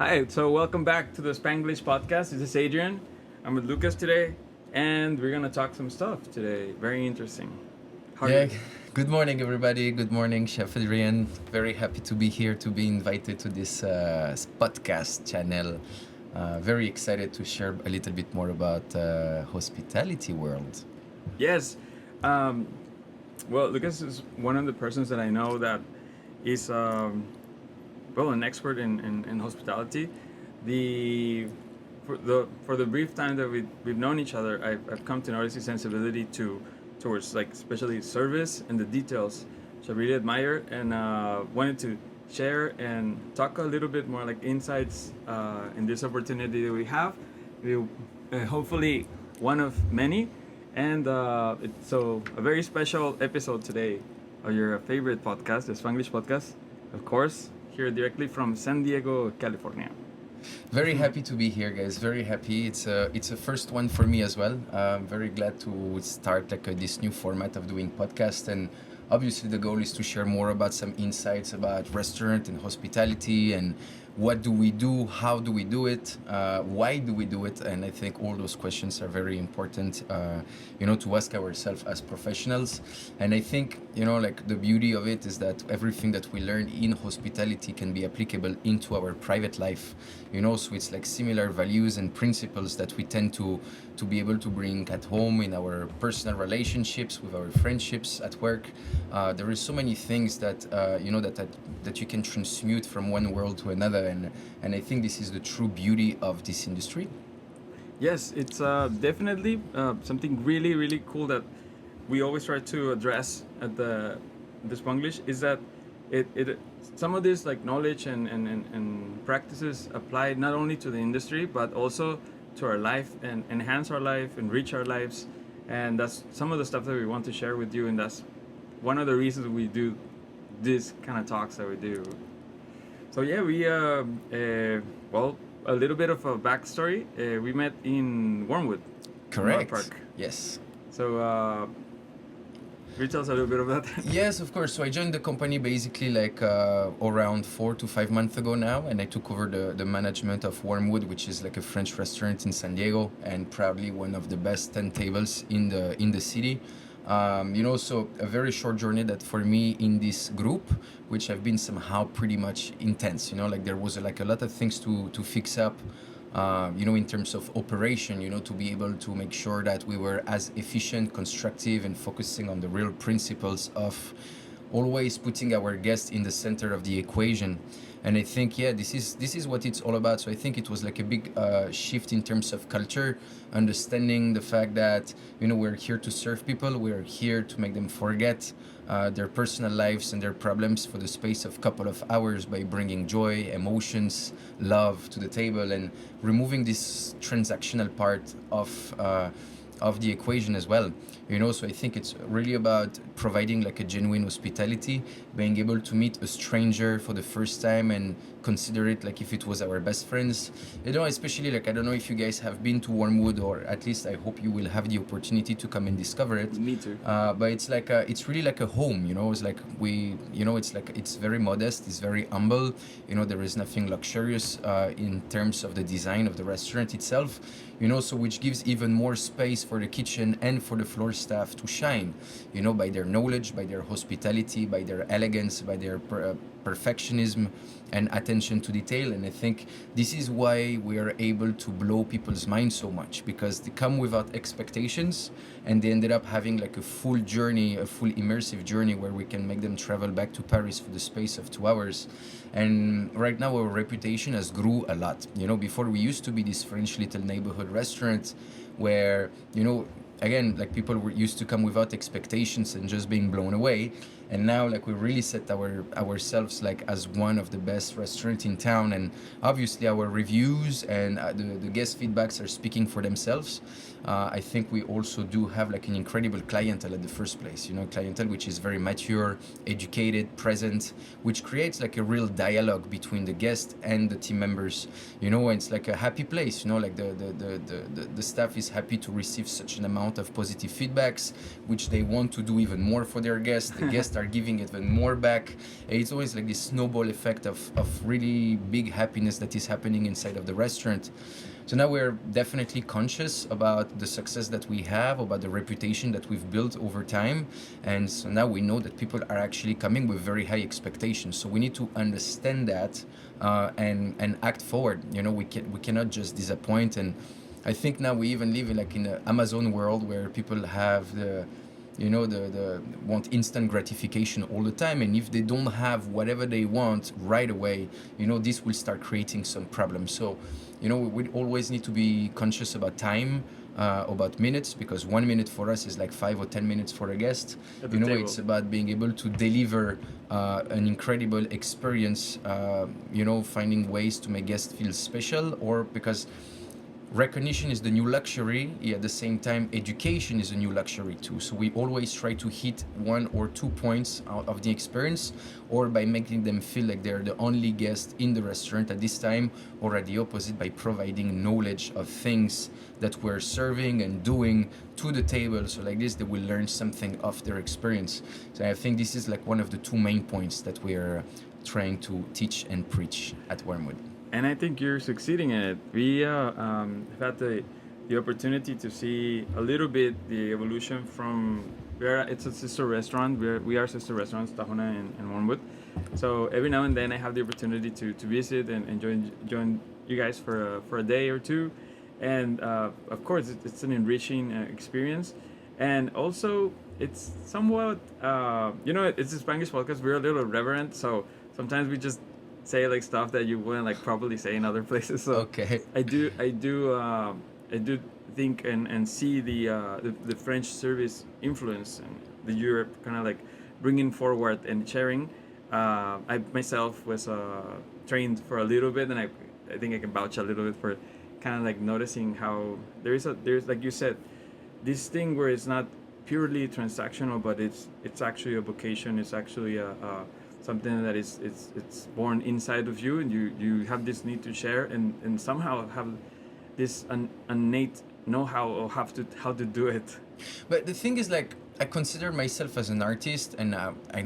Hi, so welcome back to the Spanglish podcast. This is Adrian. I'm with Lucas today, and we're gonna talk some stuff today. Very interesting. How are Yeah, you? good morning, everybody. Good morning, Chef Adrian. Very happy to be here, to be invited to this podcast channel. Very excited to share a little bit more about hospitality world. Yes. Um, well, Lucas is one of the persons that I know that is an expert in hospitality. The for the brief time that we've known each other, I've come to notice his sensibility towards like especially service and the details. So I really admire and wanted to share and talk a little bit more like insights in this opportunity that we have. We, hopefully one of many, and so a very special episode today of your favorite podcast, the Spanglish podcast, of course, here directly from San Diego, California. Very happy to be here, guys. Very happy. It's a first one for me as well. I'm very glad to start like this new format of doing podcast, and obviously the goal is to share more about some insights about restaurant and hospitality and what do we do, how do we do it, why do we do it, and I think all those questions are very important, to ask ourselves as professionals. And I think like the beauty of it is that everything that we learn in hospitality can be applicable into our private life. So it's like similar values and principles that we tend to be able to bring at home in our personal relationships with our friendships at work. There is so many things that that you can transmute from one world to another, and I think this is the true beauty of this industry. Yes, it's definitely something really, really cool that we always try to address at the Spanglish is that it some of this like knowledge and practices apply not only to the industry but also to our life and enhance our life, enrich our lives, and that's some of the stuff that we want to share with you, and that's one of the reasons we do this kind of talks that we do. So yeah, we well, a little bit of a backstory. We met in Wormwood, North Correct. Park. Yes. So can you tell us a little bit about that? Yes, of course. So I joined the company basically like around 4 to 5 months ago now, and I took over the management of Wormwood, which is like a French restaurant in San Diego, and probably one of the best 10 tables in the city. So a very short journey that for me in this group, which have been somehow pretty much intense. Like there was like a lot of things to fix up. In terms of operation, to be able to make sure that we were as efficient, constructive, and focusing on the real principles of always putting our guests in the center of the equation. And I think, yeah, this is what it's all about. So I think it was like a big shift in terms of culture, understanding the fact that we're here to serve people, we're here to make them forget their personal lives and their problems for the space of couple of hours by bringing joy, emotions, love to the table, and removing this transactional part of the equation as well. So I think it's really about providing like a genuine hospitality, being able to meet a stranger for the first time and consider it like if it was our best friends. Especially like I don't know if you guys have been to Wormwood, or at least I hope you will have the opportunity to come and discover it. Me too. But it's like it's really like a home. It's like it's very modest, it's very humble. There is nothing luxurious in terms of the design of the restaurant itself. So which gives even more space for the kitchen and for the floor staff to shine, by their knowledge, by their hospitality, by their elegance, by their perfectionism and attention to detail. And I think this is why we are able to blow people's minds so much, because they come without expectations and they ended up having like a full journey, a full immersive journey where we can make them travel back to Paris for the space of 2 hours. And right now our reputation has grew a lot. Before we used to be this French little neighborhood restaurant where again, like people were used to come without expectations and just being blown away. And now like we really set ourselves like as one of the best restaurants in town, and obviously our reviews and the guest feedbacks are speaking for themselves. I think we also do have like an incredible clientele at the first place, clientele which is very mature, educated, present, which creates like a real dialogue between the guest and the team members. And it's like a happy place, like the staff is happy to receive such an amount of positive feedbacks, which they want to do even more for their guests. The guests are start giving even more back. It's always like this snowball effect of really big happiness that is happening inside of the restaurant. So now we're definitely conscious about the success that we have, about the reputation that we've built over time. And so now we know that people are actually coming with very high expectations. So we need to understand that and act forward. We cannot just disappoint. And I think now we even live in like in an Amazon world where people have the want instant gratification all the time, and if they don't have whatever they want right away, this will start creating some problems. So we always need to be conscious about time, about minutes, because 1 minute for us is like 5 or 10 minutes for a guest. At the table. It's about being able to deliver an incredible experience, finding ways to make guests feel special, or because recognition is the new luxury, at the same time education is a new luxury too. So we always try to hit 1 or 2 points out of the experience, or by making them feel like they're the only guest in the restaurant at this time, or at the opposite, by providing knowledge of things that we're serving and doing to the table. So like this, they will learn something of their experience. So I think this is like one of the 2 main points that we're trying to teach and preach at Wormwood. And I think you're succeeding in it. We have had the opportunity to see a little bit the evolution from it's a sister restaurant. We are sister restaurants, Tahona and Wormwood. So every now and then I have the opportunity to visit and join you guys for a day or two, and of course it's an enriching experience, and also it's somewhat it's a Spanish podcast. We're a little irreverent, so sometimes we just say like stuff that you wouldn't like probably say in other places. So Okay. I do think and see the French service influence and the Europe kind of like bringing forward and sharing. I myself was trained for a little bit, and I think I can vouch a little bit for kind of like noticing how there's like you said, this thing where it's not purely transactional, but it's actually a vocation. It's actually a something that it's born inside of you, and you have this need to share and somehow have this innate know-how of how to do it. But the thing is, like, I consider myself as an artist, and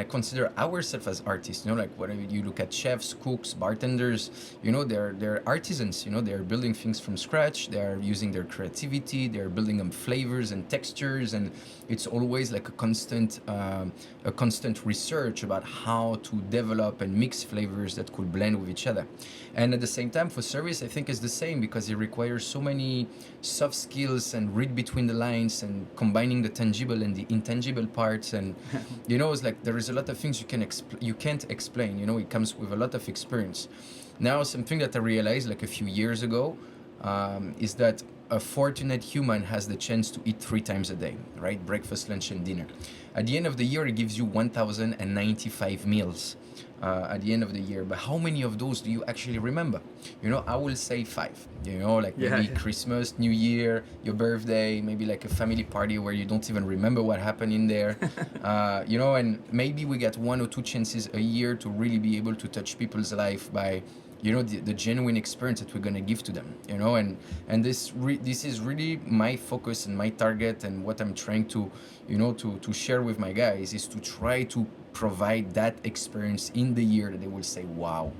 I consider ourselves as artists. Like whether you look at chefs, cooks, bartenders, they're artisans. They're building things from scratch. They're using their creativity. They're building them flavors and textures, and it's always like a constant research about how to develop and mix flavors that could blend with each other. And at the same time, for service, I think it's the same, because it requires so many soft skills and read between the lines and combining the tangible and the intangible parts. And it's like there is a lot of things you can't explain. It comes with a lot of experience. Now, something that I realized like a few years ago is that a fortunate human has the chance to eat 3 times a day, right? Breakfast, lunch, and dinner. At the end of the year, it gives you 1,095 meals. At the end of the year, but how many of those do you actually remember? I will say 5. Like maybe Christmas, New Year, your birthday, maybe like a family party where you don't even remember what happened in there. And maybe we get 1 or 2 chances a year to really be able to touch people's life by the genuine experience that we're going to give to them. And this is really my focus and my target, and what I'm trying to to share with my guys is to try to provide that experience in the year that they will say, wow,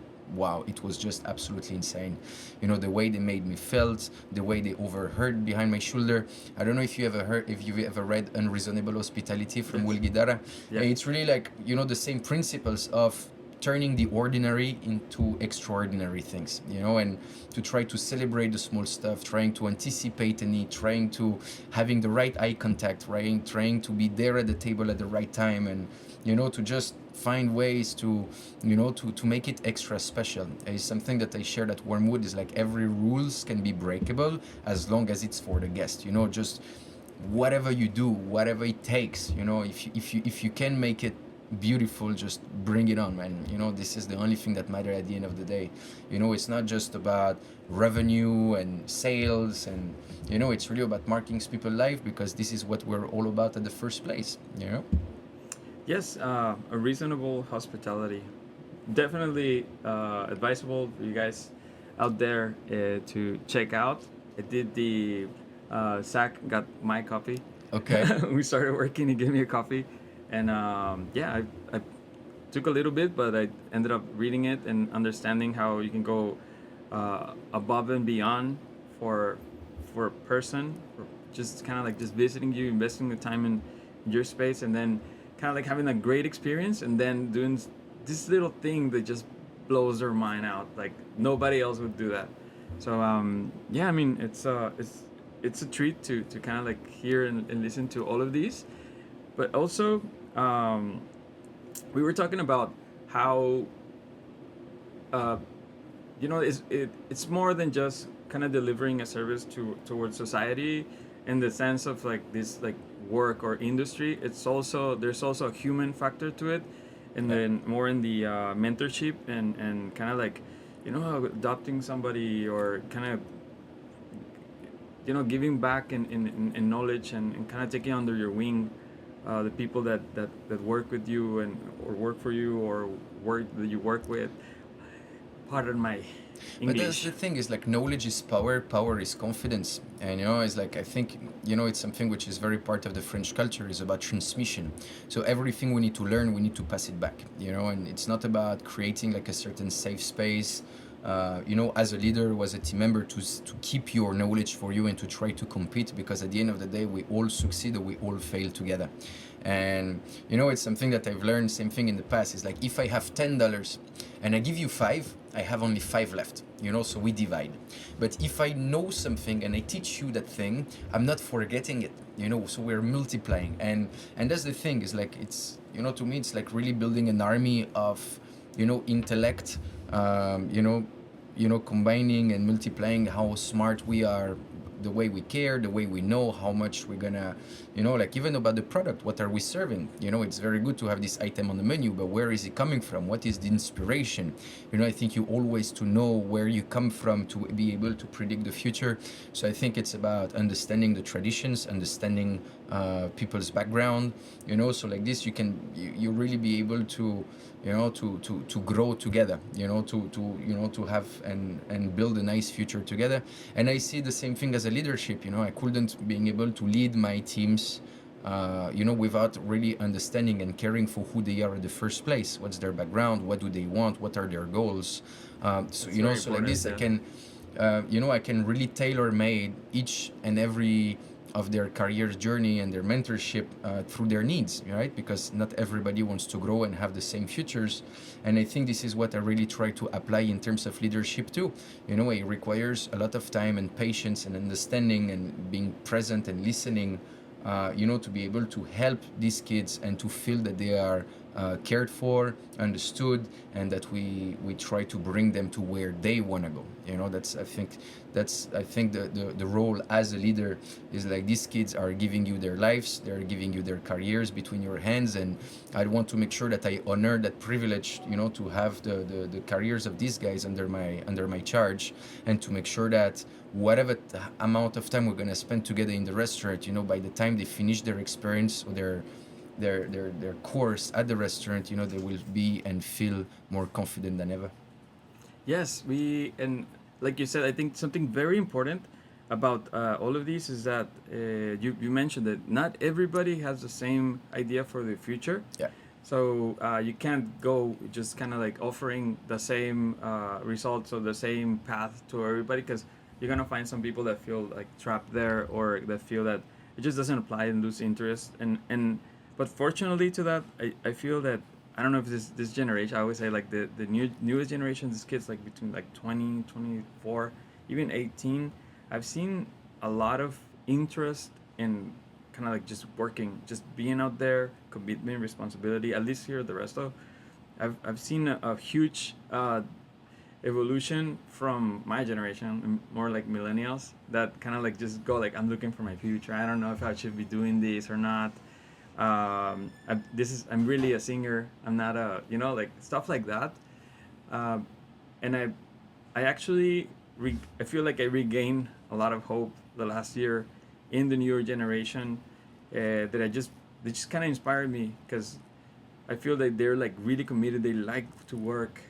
it was just absolutely insane. The way they made me felt, the way they overheard behind my shoulder. I don't know if you've ever read Unreasonable Hospitality from Will Guidara. Yeah. It's really like the same principles of turning the ordinary into extraordinary things, and to try to celebrate the small stuff, trying to anticipate a need, trying to having the right eye contact, right? Trying to be there at the table at the right time, and to just find ways to to make it extra special. Is something that I shared at Wormwood, is like every rules can be breakable as long as it's for the guest. Just whatever you do, whatever it takes, if you can make it beautiful, just bring it on, man. This is the only thing that matters at the end of the day. It's not just about revenue and sales, and it's really about marking people's life, because this is what we're all about at the first place. Yes, a reasonable hospitality. Definitely advisable for you guys out there to check out. I did the Zach got my coffee. Okay. We started working. He gave me a coffee, and yeah, I took a little bit, but I ended up reading it and understanding how you can go above and beyond for for a person, for just kind of like just visiting you, investing the time in your space, and then kind of like having a great experience, and then doing this little thing that just blows their mind out. Like nobody else would do that. So yeah, I mean it's a treat to kind of like hear and listen to all of these, but also um, we were talking about how uh, it's more than just kind of delivering a service to towards society in the sense of like this like work or industry. It's also there's also a human factor to it, and Yeah. then more in the mentorship and kind of like adopting somebody or kind of giving back in knowledge and kind of taking under your wing the people that work with you and or work for you or work that you work with. Pardon my But that's English. the thing is like knowledge is power, power is confidence. And it's like I think it's something which is very part of the French culture is about transmission. So everything we need to learn, we need to pass it back. And it's not about creating like a certain safe space. As a leader, as a team member, to keep your knowledge for you and to try to compete because at the end of the day, we all succeed or we all fail together. And it's something that I've learned. Same thing in the past. Is like if I have $10 and I give you five, I have only five left. So we divide. But if I know something and I teach you that thing, I'm not forgetting it. So we're multiplying. And that's the thing. Is like it's to me it's like really building an army of intellect. Combining and multiplying how smart we are, the way we care, the way we know how much we're gonna, like even about the product, what are we serving? It's very good to have this item on the menu, but where is it coming from? What is the inspiration? I think you always to know where you come from to be able to predict the future. So I think it's about understanding the traditions, understanding people's background. So like this, you really be able to to grow together, to have and build a nice future together. And I see the same thing as a leadership. I couldn't being able to lead my teams without really understanding and caring for who they are in the first place. What's their background? What do they want? What are their goals? So It's very so like important. this, I Yeah. can, I can really tailor made each and every of their career journey and their mentorship through their needs, right? Because not everybody wants to grow and have the same futures. And I think this is what I really try to apply in terms of leadership too. It requires a lot of time and patience and understanding and being present and listening, to be able to help these kids and to feel that they are cared for, understood, and that we try to bring them to where they want to go. That's I think the role as a leader is like these kids are giving you their lives, they're giving you their careers between your hands, and I want to make sure that I honor that privilege, to have the careers of these guys under my charge, and to make sure that whatever amount of time we're gonna spend together in the restaurant, by the time they finish their experience or their course at the restaurant, they will be and feel more confident than ever. Yes, and like you said, I think something very important about all of these is that you mentioned that not everybody has the same idea for the future. Yeah. So you can't go just kind of like offering the same results or the same path to everybody, because you're gonna find some people that feel like trapped there or that feel that it just doesn't apply and lose interest. And but fortunately to that, I feel that I don't know if this generation, I always say like the newest generation, these kids like between like 20, 24, even 18, I've seen a lot of interest in kind of like just working, just being out there, commitment, responsibility. At least here at the resto, I've seen a huge evolution from my generation, more like millennials, that kind of like just go like, I'm looking for my future. I don't know if I should be doing this or not. I'm really a singer. I'm not a like stuff like that. Um, and I actually I feel like I regained a lot of hope the last year in the newer generation, that they just kind of inspired me, because I feel like they're like really committed. They like to work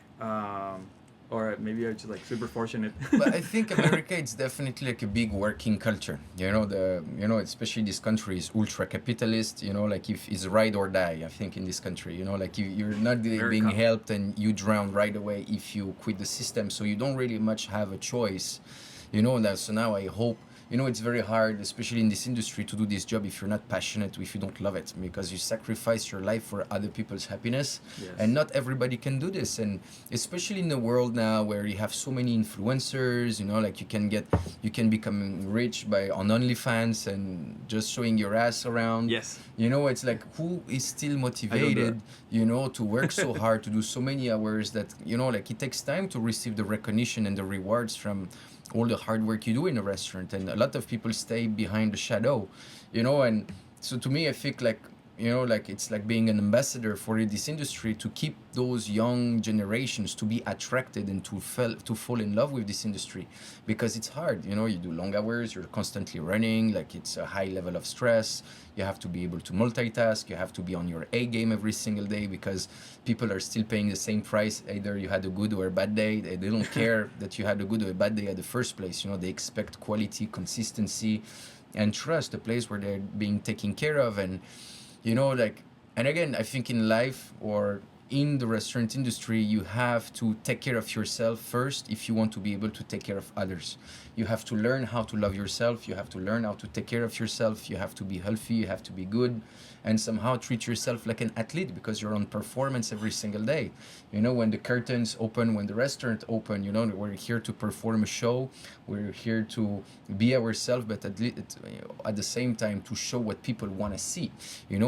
or maybe I'm just like super fortunate. But I think America it's definitely like a big working culture. Especially this country is ultra capitalist. Like if it's ride or die. I think in this country, like you're not being America. helped and you drown right away if you quit the system. So you don't really much have a choice. So now I hope. It's very hard, especially in this industry, to do this job if you're not passionate, if you don't love it, because you sacrifice your life for other people's happiness, and Yes. not everybody can do this. And especially in the world now where you have so many influencers, like you can become rich by on OnlyFans and just showing your ass around. Yes. It's like who is still I don't do motivated, to work so hard, to do so many hours that, like it takes time to receive the recognition and the rewards from all the hard work you do in a restaurant. And a lot of people stay behind the shadow, and so to me I think like like it's like being an ambassador for this industry, to keep those young generations to be attracted and to fall in love with this industry, because it's hard. You do long hours, you're constantly running, like it's a high level of stress. You have to be able to multitask, you have to be on your A game every single day, because people are still paying the same price, either you had a good or a bad day. They don't care that you had a good or a bad day at the first place. They expect quality, consistency, and trust, a place where they're being taken care of. And like, and again, I think in life or in the restaurant industry, you have to take care of yourself first if you want to be able to take care of others. You have to learn how to love yourself, you have to learn how to take care of yourself, you have to be healthy, you have to be good, and somehow treat yourself like an athlete, because you're on performance every single day. When the curtains open, when the restaurant open, we're here to perform a show, we're here to be ourselves, but at the same time to show what people want to see.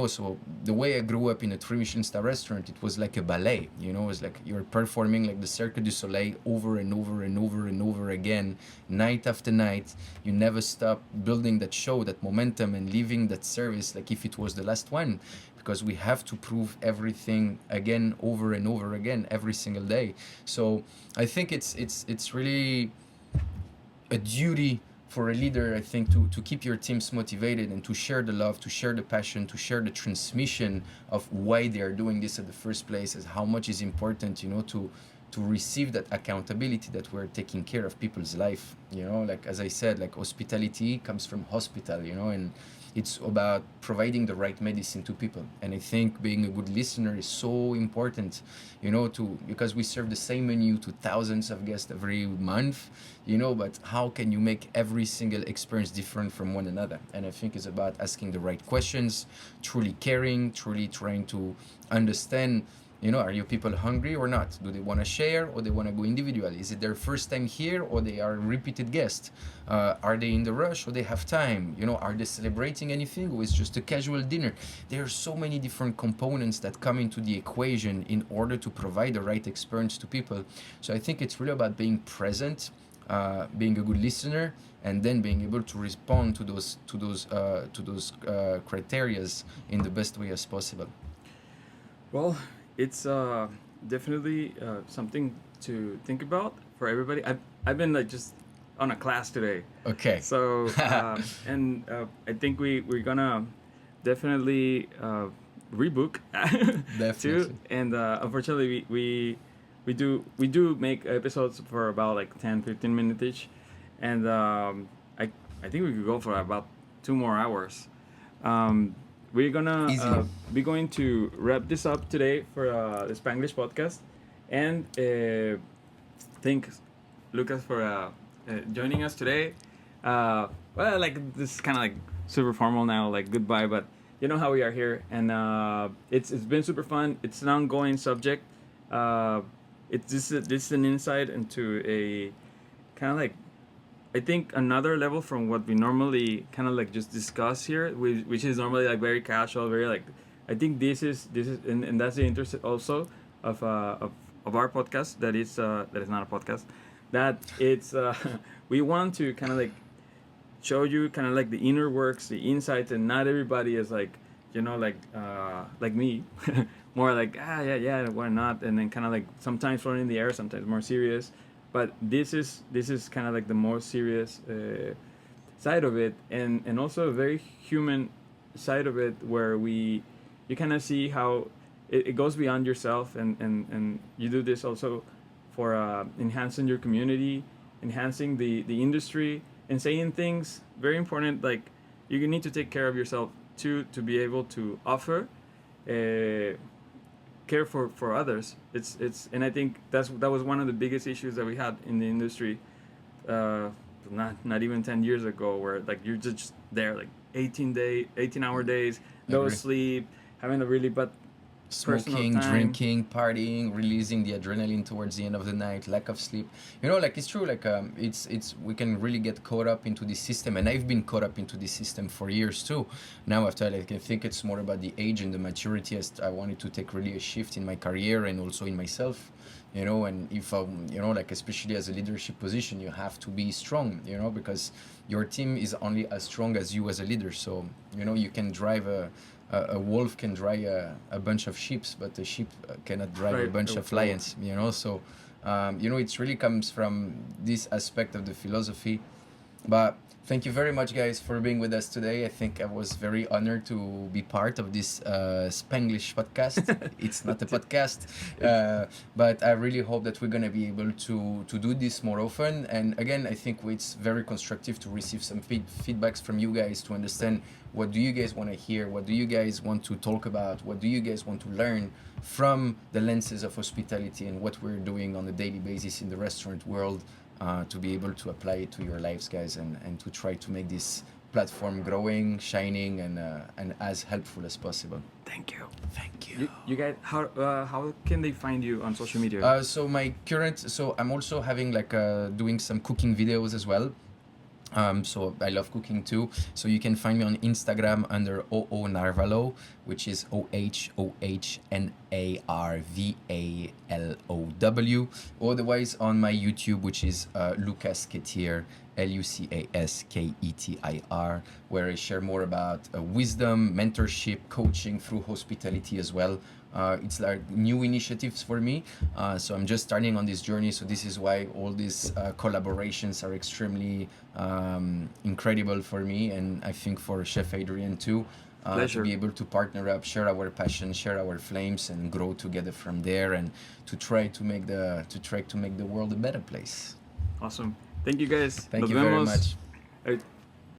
So the way I grew up in a 3 Michelin star restaurant, it was like a ballet. It was like you're performing like the Cirque du Soleil over and over and over and over again, night after night. You never stop building that show, that momentum, and leaving that service like if it was the last one, because we have to prove everything again, over and over again, every single day. So I think it's really a duty for a leader, I think, to keep your teams motivated and to share the love, to share the passion, to share the transmission of why they are doing this at the first place, as how much is important, to receive that accountability, that we're taking care of people's life. Like as I said, like hospitality comes from hospital, and it's about providing the right medicine to people. And I think being a good listener is so important, because we serve the same menu to thousands of guests every month, but how can you make every single experience different from one another? And I think it's about asking the right questions, truly caring, truly trying to understand, are your people hungry or not? Do they want to share, or they want to go individually? Is it their first time here, or they are a repeated guest? Are they in the rush, or they have time? Are they celebrating anything, or is just a casual dinner? There are so many different components that come into the equation in order to provide the right experience to people. So I think it's really about being present, being a good listener, and then being able to respond to those criterias in the best way as possible. Well, it's definitely something to think about for everybody. I've been like just on a class today. Okay. So and I think we're gonna definitely rebook Definitely. too. And unfortunately we do make episodes for about like 10-15 minutes each, and I think we could go for about 2 more hours. Um, we're gonna Easily. be going to wrap this up today for the Spanglish podcast, and thank Lucas for joining us today. Well, like this is kind of like super formal now, like goodbye, but you know how we are here, and it's been super fun. It's an ongoing subject. It's this is an insight into a kind of like, I think, another level from what we normally kind of like just discuss here, which is normally like very casual, very like. I think this is and that's the interest also of our podcast, that is not a podcast, that it's we want to kind of like show you kind of like the inner works, the insights, and not everybody is like, like me, more like yeah, why not, and then kind of like sometimes thrown in the air, sometimes more serious, but this is kind of like the more serious side of it, and also a very human side of it, where you kind of see how it goes beyond yourself, and you do this also for enhancing your community, enhancing the industry, and saying things very important like you need to take care of yourself too to be able to offer care for others. It's and I think that was one of the biggest issues that we had in the industry. Uh, not even 10 years ago, where like you're just there like 18-hour days, no Agree. sleep, having a really bad personal Smoking, time. drinking, partying, releasing the adrenaline towards the end of the night, lack of sleep. You know, like it's true. Like it's we can really get caught up into this system, and I've been caught up into this system for years too. Now after, like, I think it's more about the age and the maturity. As I wanted to take really a shift in my career and also in myself. You know, and if you know, like especially as a leadership position, you have to be strong. You know, because your team is only as strong as you as a leader. So you know, you can drive a wolf can drive a bunch of sheep, but a sheep cannot drive a Right, bunch of lions. You know, so you know, it really comes from this aspect of the philosophy. But thank you very much, guys, for being with us today. I think I was very honored to be part of this Spanglish podcast. It's not a podcast, but I really hope that we're gonna be able to do this more often. And again, I think it's very constructive to receive some feedbacks from you guys to understand what do you guys want to hear, what do you guys want to talk about, what do you guys want to learn from the lenses of hospitality and what we're doing on a daily basis in the restaurant world. To be able to apply it to your lives, guys, and to try to make this platform growing, shining, and as helpful as possible. Thank you. Thank you. You guys, how can they find you on social media? So I'm also having like doing some cooking videos as well. So I love cooking too. So you can find me on Instagram under OO Narvalo, which is OHOHNARVALOW. Otherwise on my YouTube, which is Lucas Ketir, LUCASKETIR, where I share more about wisdom, mentorship, coaching through hospitality as well. It's like new initiatives for me. So I'm just starting on this journey. So this is why all these collaborations are extremely incredible for me, and I think for Chef Adrian too. To Pleasure. be able to partner up, share our passion, share our flames, and grow together from there, and to try to make the world a better place. Awesome. Thank you guys. Thank Nos you very vemos. much.